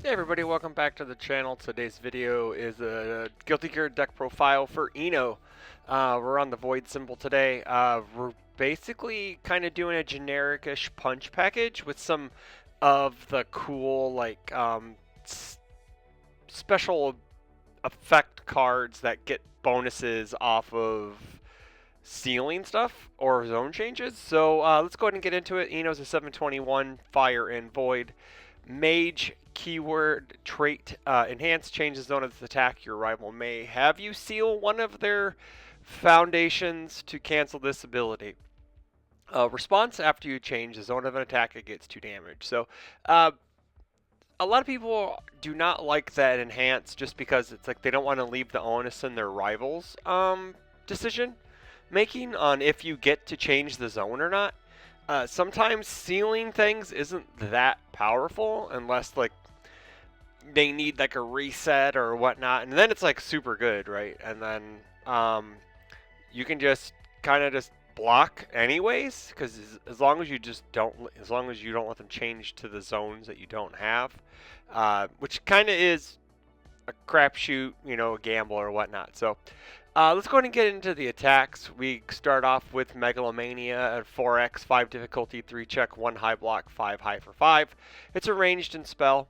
Hey everybody, welcome back to the channel. Today's video is a Guilty Gear deck profile for Eno. We're on the Void symbol today. We're basically kind of doing a generic-ish punch package with some of the cool special effect cards that get bonuses off of sealing stuff or zone changes. So let's go ahead and get into it. Eno's a 721 Fire and Void. Mage keyword trait enhance changes zone of its attack. Your rival may have you seal one of their foundations to cancel this ability. Response after you change the zone of an attack, it gets 2 damage. So a lot of people do not like that enhance just because it's like they don't want to leave the onus in their rivals decision making on if you get to change the zone or not. Sometimes sealing things isn't that powerful unless like they need like a reset or whatnot, and then it's like super good, right? And then you can just kind of just block anyways, because as long as you don't let them change to the zones that you don't have, which kind of is a crapshoot, a gamble or whatnot. So let's go ahead and get into the attacks. We start off with Megalomania at 4x, 5 difficulty, 3 check, 1 high block, 5 high for 5. It's a ranged and spell.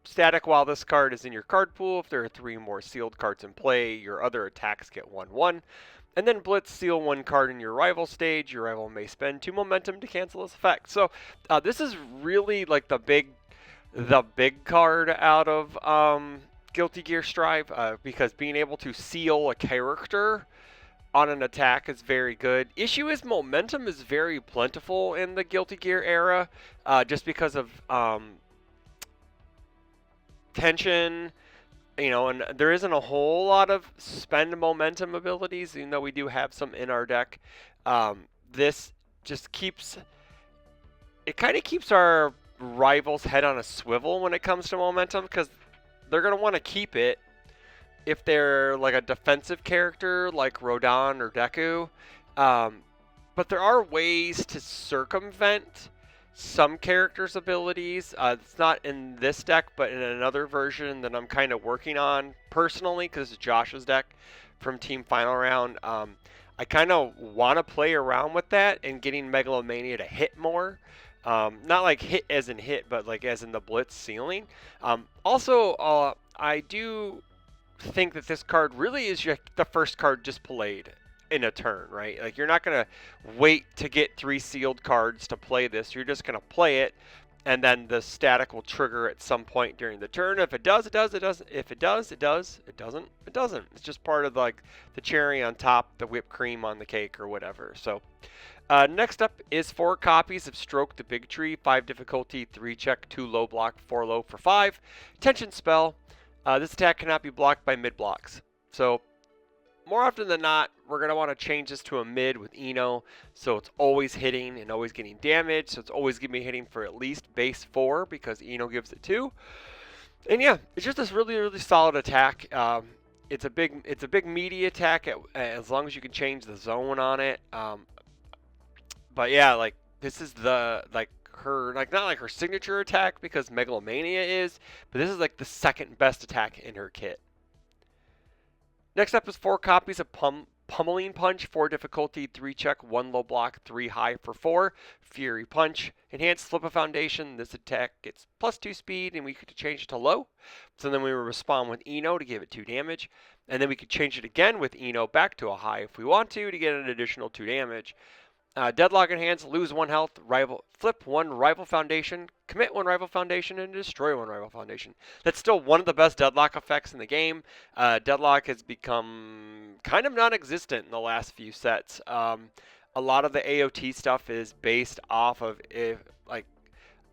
Static while this card is in your card pool. If there are 3 more sealed cards in play, your other attacks get 1/1. And then Blitz, seal 1 card in your rival stage. Your rival may spend 2 momentum to cancel this effect. So this is really like the big card out of Guilty Gear Strive, because being able to seal a character on an attack is very good. Issue is momentum is very plentiful in the Guilty Gear era, just because of tension, and there isn't a whole lot of spend momentum abilities, even though we do have some in our deck. This just keeps our rivals' head on a swivel when it comes to momentum, because they're going to want to keep it if they're like a defensive character like Rodon or Deku. But there are ways to circumvent some characters' abilities. It's not in this deck, but in another version that I'm kind of working on personally, because it's Josh's deck from Team Final Round. I kind of want to play around with that and getting Megalomania to hit more. Not like hit as in hit, but like as in the blitz ceiling. Also, I do think that this card really is the first card just played in a turn, right? Like you're not going to wait to get 3 sealed cards to play this. You're just going to play it, and then the static will trigger at some point during the turn. If it does, it does. It doesn't. If it does, it does. It doesn't. It doesn't. It's just part of like the cherry on top, the whipped cream on the cake or whatever. So next up is 4 copies of Stroke the Big Tree, 5 difficulty, 3 check, 2 low block, 4 low for 5. Tension spell. This attack cannot be blocked by mid blocks. So more often than not, we're going to want to change this to a mid with Eno, so it's always hitting and always getting damage, so it's always going to be hitting for at least base 4, because Eno gives it 2. And yeah, it's just this really, really solid attack. It's a big meaty attack as long as you can change the zone on it. But yeah, like this is not like her signature attack, because Megalomania is, but this is like the second best attack in her kit. Next up is 4 copies of Pummeling Punch, 4 difficulty, 3 check, 1 low block, 3 high for 4. Fury Punch. Enhanced Flip a Foundation. This attack gets +2 speed, and we could change it to low. So then we will respond with Eno to give it 2 damage. And then we could change it again with Eno back to a high if we want to get an additional 2 damage. Deadlock Enhance, lose 1 health, flip 1 rival foundation, commit 1 rival foundation, and destroy 1 rival foundation. That's still one of the best Deadlock effects in the game. Deadlock has become kind of non-existent in the last few sets. A lot of the AOT stuff is based off of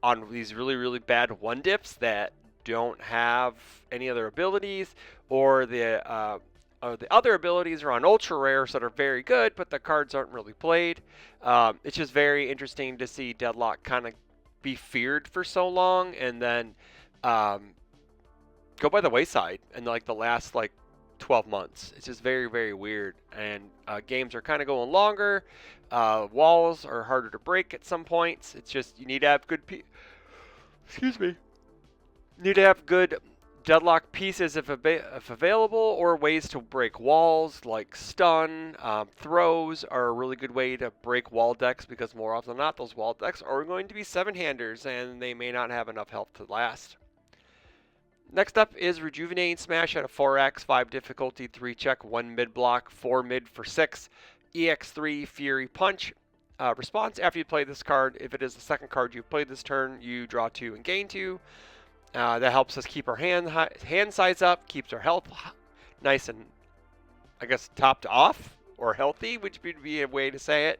on these really, really bad 1-dips that don't have any other abilities, or the other abilities are on ultra rares that are very good, but the cards aren't really played. It's just very interesting to see Deadlock kind of be feared for so long, and then go by the wayside in like the last 12 months. It's just very, very weird. And games are kind of going longer. Walls are harder to break at some points. It's just you need to have good excuse me. Need to have good deadlock pieces if available, or ways to break walls like stun. Throws are a really good way to break wall decks because more often than not, those wall decks are going to be 7-handers and they may not have enough health to last. Next up is Rejuvenating Smash at a 4x, 5 difficulty, 3 check, 1 mid block, 4 mid for 6. EX3 Fury Punch. Response after you play this card. If it is the second card you've played this turn, you draw 2 and gain 2. That helps us keep our hand size up, keeps our health nice and, I guess, topped off or healthy, which would be a way to say it.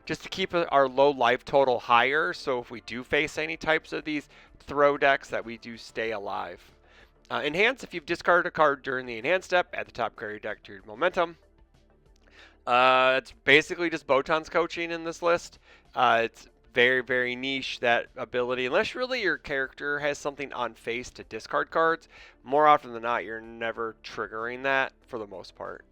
Just to keep our low life total higher, so if we do face any types of these throw decks, that we do stay alive. Enhance, if you've discarded a card during the enhance step, add the top card of your deck to your momentum. It's basically just Botan's coaching in this list. It's very, very niche, that ability, unless really your character has something on face to discard cards. More often than not, you're never triggering that for the most part.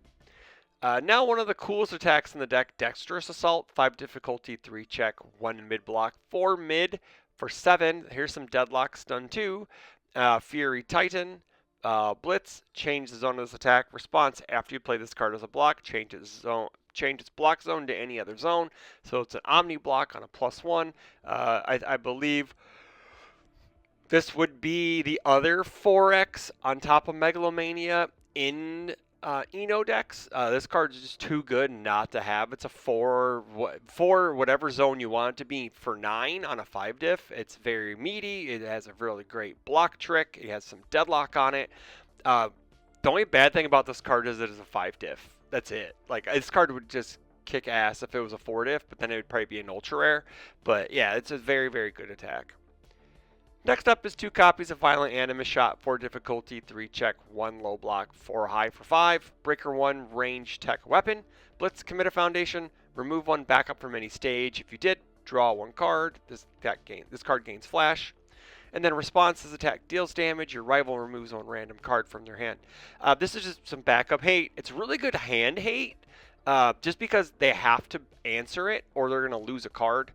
Now one of the coolest attacks in the deck, Dexterous Assault, 5 difficulty, 3 check, 1 mid block, 4 mid for 7. Here's some Deadlock Stun 2. Fury Titan, Blitz, change the zone of this attack. Response, after you play this card as a block, change its block zone to any other zone. So it's an Omni block on a +1. I believe this would be the other 4X on top of Megalomania in Eno decks. This card is just too good not to have. It's a 4 whatever zone you want it to be for 9 on a 5 diff. It's very meaty. It has a really great block trick. It has some deadlock on it. The only bad thing about this card is it is a 5 diff. That's it. Like, this card would just kick ass if it was a 4 diff, but then it would probably be an ultra rare. But yeah, it's a very, very good attack. Next up is 2 copies of Violent Animus Shot, 4 difficulty, 3 check, 1 low block, 4 high for 5. Breaker 1 range tech weapon. Blitz, commit a foundation, remove 1 backup from any stage. If you did, draw 1 card. This card gains flash. And then response, this attack deals damage. Your rival removes 1 random card from their hand. This is just some backup hate. It's really good hand hate, just because they have to answer it or they're going to lose a card.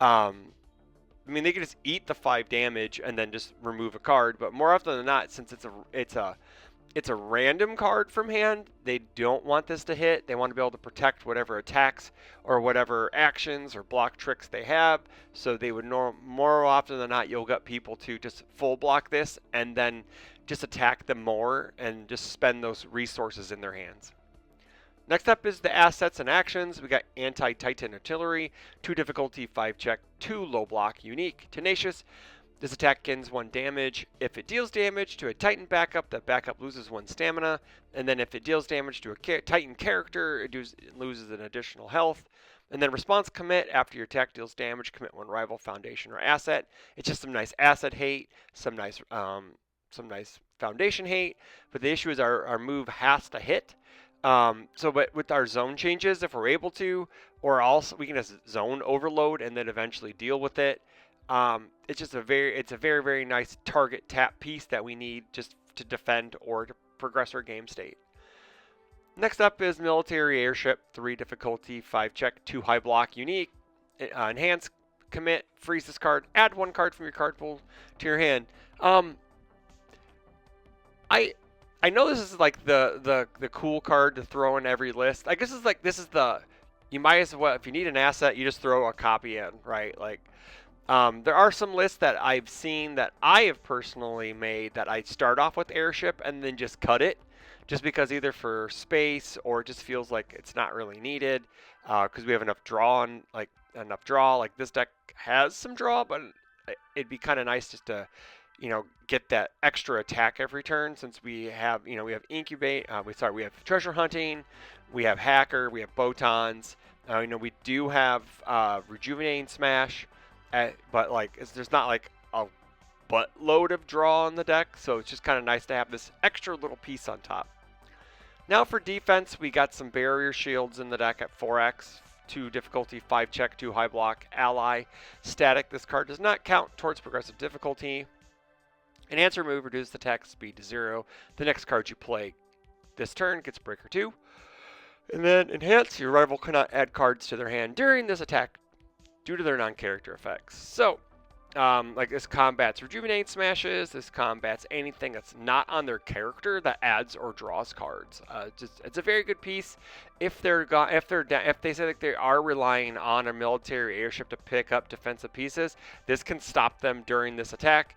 I mean, they can just eat the 5 damage and then just remove a card, but more often than not, since it's a random card from hand, they don't want this to hit. They want to be able to protect whatever attacks or whatever actions or block tricks they have. So they would more often than not, you'll get people to just full block this and then just attack them more and just spend those resources in their hands. Next up is the assets and actions. We got Anti-Titan Artillery, 2 difficulty, 5 check, 2 low block, unique, tenacious. This attack gains 1 damage. If it deals damage to a Titan backup, that backup loses 1 stamina. And then if it deals damage to a Titan character, it loses an additional health. And then response commit, after your attack deals damage, commit 1 rival, foundation, or asset. It's just some nice asset hate, some nice foundation hate. But the issue is our move has to hit. But with our zone changes, if we're able to, or also we can just zone overload and then eventually deal with it. It's a very, very nice target tap piece that we need just to defend or to progress our game state. Next up is Military Airship, 3 difficulty, 5 check, 2 high block, unique, enhance, commit, freeze this card, add 1 card from your card pool to your hand. I know this is like the cool card to throw in every list. I guess it's like you might as well, if you need an asset, you just throw a copy in, right? Like, there are some lists that I've seen that I have personally made that I start off with Airship and then just cut it, just because either for space or it just feels like it's not really needed, because we have enough draw. Like this deck has some draw, but it'd be kind of nice just to, get that extra attack every turn, since we have, we have incubate, we have treasure hunting, we have hacker, we have botons, we do have rejuvenating smash, but like there's not like a buttload of draw on the deck, so it's just kind of nice to have this extra little piece on top. Now for defense, we got some barrier shields in the deck at 4x. 2 difficulty, 5 check, 2 high block, ally, static. This card does not count towards progressive difficulty. An answer move reduces attack speed to 0. The next card you play this turn gets breaker 2. And then enhance, your rival cannot add cards to their hand during this attack due to their non-character effects. So Like this combats Rejuvenate Smashes. This combats anything that's not on their character that adds or draws cards. It's a very good piece. If if they say that they are relying on a military airship to pick up defensive pieces, this can stop them during this attack.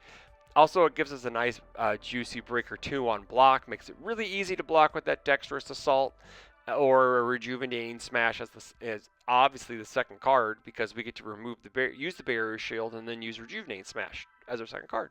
Also, it gives us a nice juicy breaker 2 on block. Makes it really easy to block with that dexterous assault or a rejuvenating smash as obviously the second card because we get to remove use the barrier shield and then use rejuvenating smash as our second card.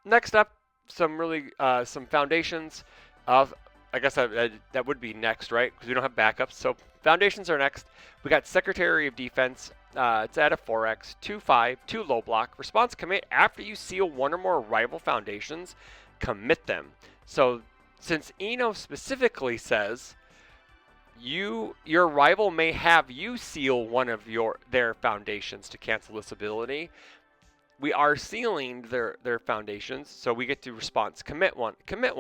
Next up, some foundations of I guess that would be next, right? Because we don't have backups. So foundations are next. We got Secretary of Defense. It's at a 4x, 2/5, 2 low block. Response commit after you seal one or more rival foundations, commit them. So since Eno specifically says your rival may have you seal one of their foundations to cancel this ability, we are sealing their foundations, so we get to response commit one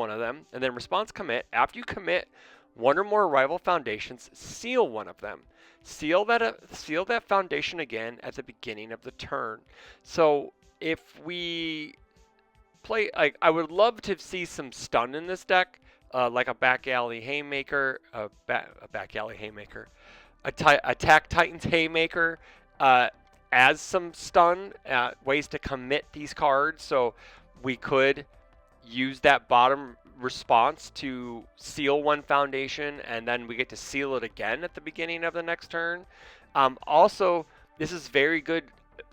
of them, and then response commit after you commit one or more rival foundations, seal one of them. Seal that foundation again at the beginning of the turn. So if we play, I would love to see some stun in this deck, like a back alley haymaker, attack Titan's haymaker, as some stun, ways to commit these cards. So we could use that bottom response to seal one foundation, and then we get to seal it again at the beginning of the next turn. Also, this is very good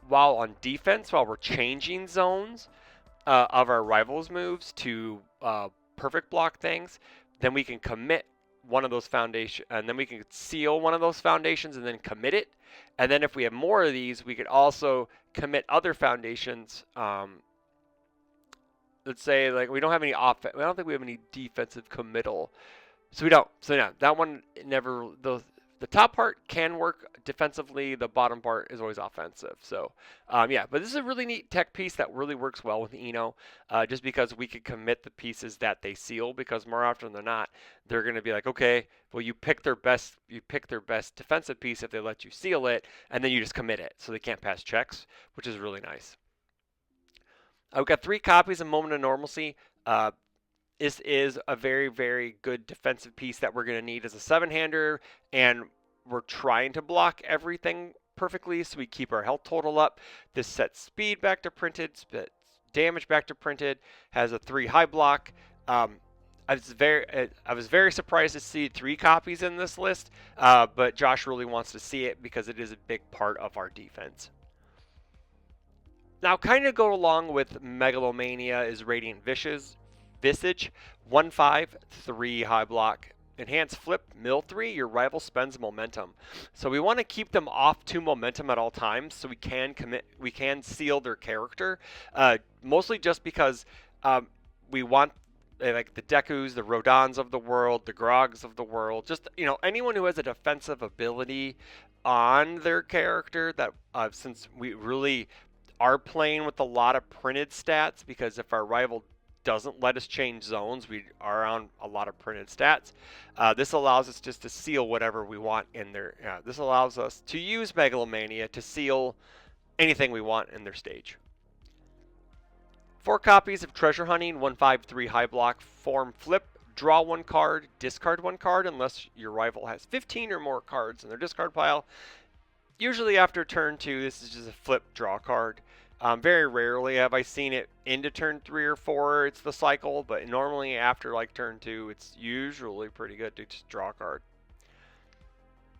while on defense, while we're changing zones of our rivals' moves to perfect block things. Then we can commit one of those foundations, and then we can seal one of those foundations and then commit it. And then if we have more of these, we could also commit other foundations. Let's say like we don't have any offense. I don't think we have any defensive committal, so we don't. So yeah, that one never. The top part can work defensively. The bottom part is always offensive. So yeah, but this is a really neat tech piece that really works well with Eno, just because we could commit the pieces that they seal. Because more often than not, they're going to be like, okay, well you pick their best defensive piece if they let you seal it, and then you just commit it, so they can't pass checks, which is really nice. I've got 3 copies of Moment of Normalcy. This is a very, very good defensive piece that we're going to need as a 7-hander, and we're trying to block everything perfectly so we keep our health total up. This sets speed back to printed, damage back to printed, has a 3 high block. I was very surprised to see 3 copies in this list, but Josh really wants to see it because it is a big part of our defense. Now, kind of go along with Megalomania is Radiant Visage, 1/5, 3 high block. Enhance flip, mill 3, your rival spends momentum. So we want to keep them off 2 momentum at all times so we can seal their character. Mostly just because we want like the Dekus, the Rodons of the world, the Grogs of the world, just anyone who has a defensive ability on their character that since we really are playing with a lot of printed stats, because if our rival doesn't let us change zones, we are on a lot of printed stats. This allows us just to seal whatever we want in there. This allows us to use Megalomania to seal anything we want in their stage. 4 copies of Treasure Hunting, 1/5, 3 high block, form flip, draw 1 card, discard 1 card unless your rival has 15 or more cards in their discard pile. Usually after turn 2, this is just a flip draw card. Very rarely have I seen it into turn 3 or 4, it's the cycle, but normally after like turn 2, it's usually pretty good to just draw a card.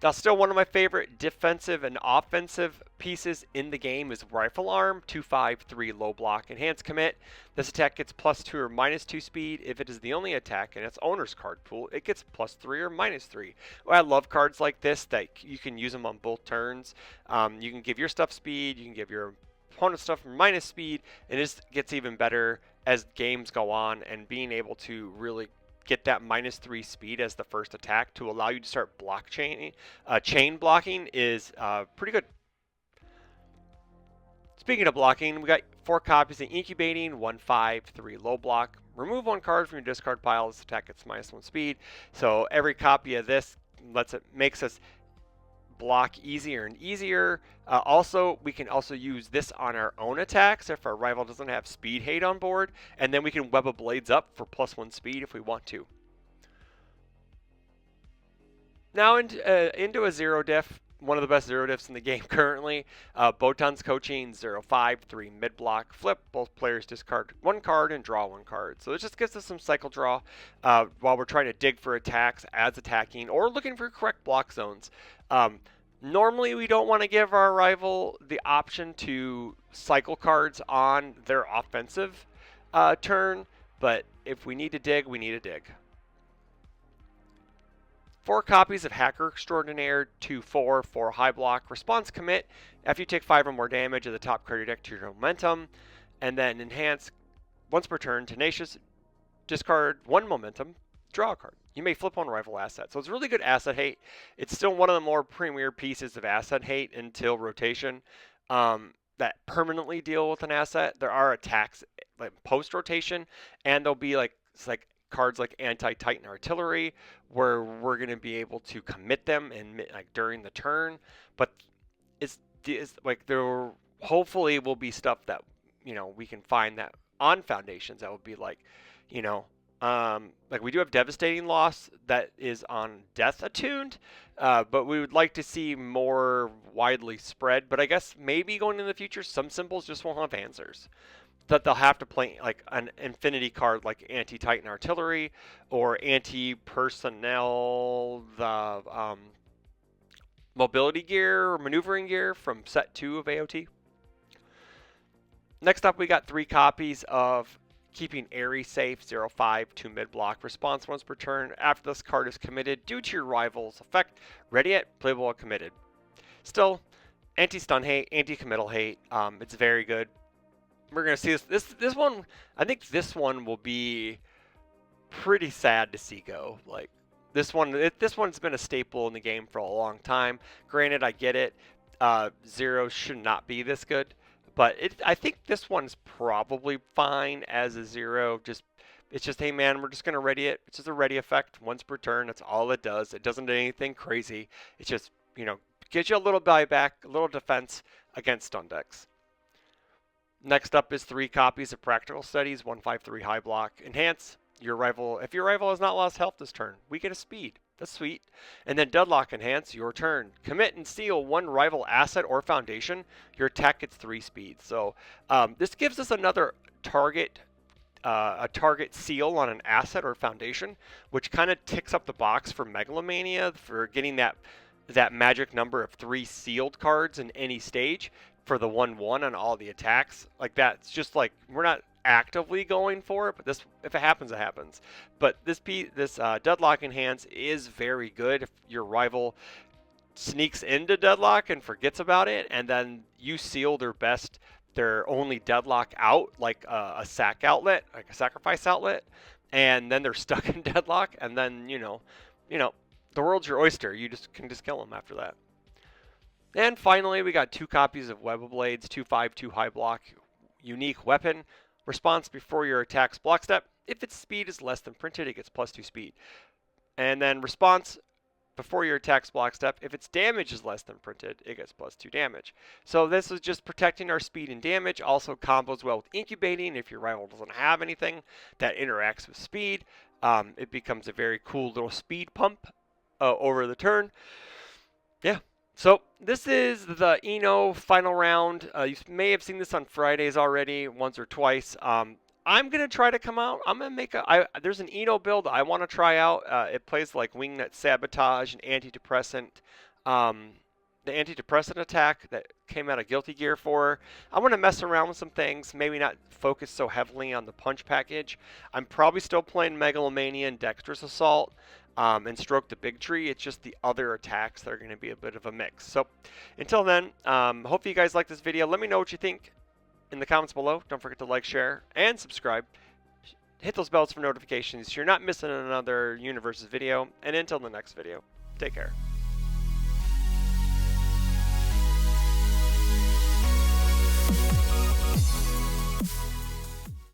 Now, still one of my favorite defensive and offensive pieces in the game is Rifle Arm, 2/5, 3 low block, enhance commit. This attack gets +2 or -2 speed. If it is the only attack in its owner's card pool, it gets +3 or -3. Well, I love cards like this that you can use them on both turns. You can give your stuff speed, you can give your opponent stuff minus speed, and this gets even better as games go on, and being able to really get that -3 speed as the first attack to allow you to start chain blocking is pretty good. Speaking of blocking, we got 4 copies of Incubating, 1/5, 3 low block. Remove 1 card from your discard pile. This attack gets -1 speed. So every copy of this makes us block easier and easier. Also, we can also use this on our own attacks if our rival doesn't have speed hate on board, and then we can web a blades up for +1 speed if we want to. Now into a zero diff, one of the best zero diffs in the game currently. Botan's coaching 0-5, 3 mid block, flip. Both players discard 1 card and draw 1 card. So it just gives us some cycle draw while we're trying to dig for attacks, adds attacking, or looking for correct block zones. Normally, we don't want to give our rival the option to cycle cards on their offensive turn, but if we need to dig, we need to dig. 4 copies of Hacker Extraordinaire, 2/4, 4 high block, response commit. After you take 5 or more damage at the top card of your deck to your momentum, and then enhance once per turn, Tenacious, discard 1 momentum, draw a card. You may flip on rival asset. So it's really good asset hate. It's still one of the more premier pieces of asset hate until rotation that permanently deal with an asset. There are attacks like post rotation, and there'll be like cards like Anti-Titan Artillery, where we're going to be able to commit them and like during the turn. But it's like there hopefully will be stuff that we can find that on Foundations that would be like like we do have Devastating Loss that is on Death attuned, but we would like to see more widely spread. But I guess maybe going in the future, some symbols just won't have answers. That they'll have to play like an infinity card like Anti-Titan Artillery or Anti-Personnel, the mobility gear or maneuvering gear from set 2 of AOT. Next up, we got 3 copies of Keeping Airy Safe, 0-5, 2 mid block, response once per turn. After this card is committed due to your rival's effect, ready it, playable, committed. Still, anti-stun hate, anti-committal hate. It's very good. We're gonna see this one. I think this one will be pretty sad to see go. Like this one's been a staple in the game for a long time. Granted, I get it. Zero should not be this good, but I think this one's probably fine as a 0. It's just, hey man, we're just gonna ready it. It's just a ready effect once per turn. That's all it does. It doesn't do anything crazy. It's just gives you a little buyback, a little defense against stun decks. Next up is 3 copies of Practical Studies, 1/5/3 high block. Enhance your rival. If your rival has not lost health this turn, we get a speed. That's sweet. And then Deadlock Enhance, your turn. Commit and steal 1 rival asset or foundation. Your attack gets 3 speed. So this gives us another target, a target seal on an asset or foundation, which kind of ticks up the box for Megalomania for getting that magic number of 3 sealed cards in any stage for the 1/1 on all the attacks. Like that's just like we're not actively going for it, but this, if it happens, it happens. But this Deadlock Enhance is very good. If your rival sneaks into Deadlock and forgets about it, and then you seal their only Deadlock out, like a sack outlet, like a sacrifice outlet, and then they're stuck in Deadlock, and then the world's your oyster. You can just kill them after that. And finally, we got 2 copies of Web of Blades, 2/5, 2 high block, unique weapon. Response before your attack's block step. If its speed is less than printed, it gets +2 speed. And then response before your attack's block step. If its damage is less than printed, it gets +2 damage. So this is just protecting our speed and damage. Also combos well with incubating. If your rival doesn't have anything that interacts with speed, it becomes a very cool little speed pump over the turn. Yeah. So this is the Eno final round. You may have seen this on Fridays already, once or twice. I'm gonna try to come out. I'm gonna make there's an Eno build I want to try out. It plays like Wingnut Sabotage and Antidepressant. The Antidepressant attack that came out of Guilty Gear 4. I want to mess around with some things. Maybe not focus so heavily on the punch package. I'm probably still playing Megalomania and Dexterous Assault. And Stroke the Big Tree. It's just the other attacks that are going to be a bit of a mix. So until then, hopefully you guys like this video. Let me know what you think in the comments below. Don't forget to like, share, and subscribe. Hit those bells for notifications so you're not missing another UniVersus video. And until the next video, take care.